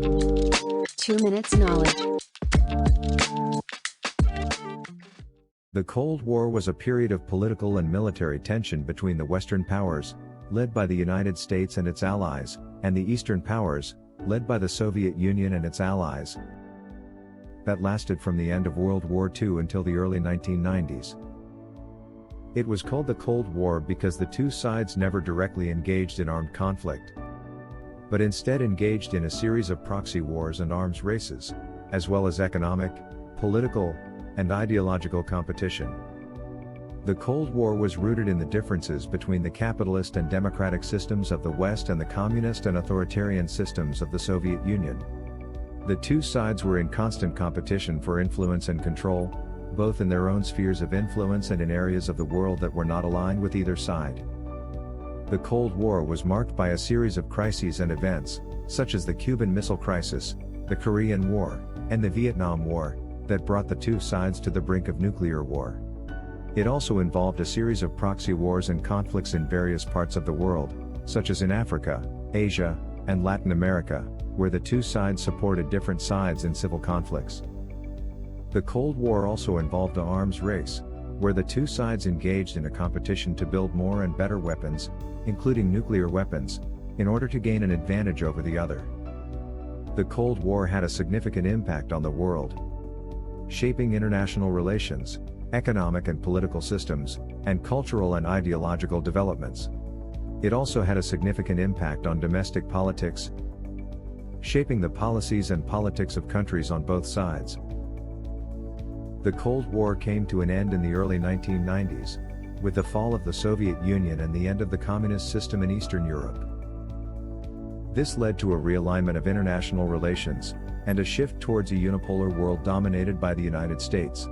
2 minutes knowledge. The Cold War was a period of political and military tension between the Western powers, led by the United States and its allies, and the Eastern powers, led by the Soviet Union and its allies, that lasted from the end of World War II until the early 1990s. It was called the Cold War because the two sides never directly engaged in armed conflict, but instead engaged in a series of proxy wars and arms races, as well as economic, political, and ideological competition. The Cold War was rooted in the differences between the capitalist and democratic systems of the West and the communist and authoritarian systems of the Soviet Union. The two sides were in constant competition for influence and control, both in their own spheres of influence and in areas of the world that were not aligned with either side. The Cold War was marked by a series of crises and events, such as the Cuban Missile Crisis, the Korean War, and the Vietnam War, that brought the two sides to the brink of nuclear war. It also involved a series of proxy wars and conflicts in various parts of the world, such as in Africa, Asia, and Latin America, where the two sides supported different sides in civil conflicts. The Cold War also involved an arms race, where the two sides engaged in a competition to build more and better weapons, including nuclear weapons, in order to gain an advantage over the other. The Cold War had a significant impact on the world, shaping international relations, economic and political systems, and cultural and ideological developments. It also had a significant impact on domestic politics, shaping the policies and politics of countries on both sides. The Cold War came to an end in the early 1990s, with the fall of the Soviet Union and the end of the communist system in Eastern Europe. This led to a realignment of international relations, and a shift towards a unipolar world dominated by the United States.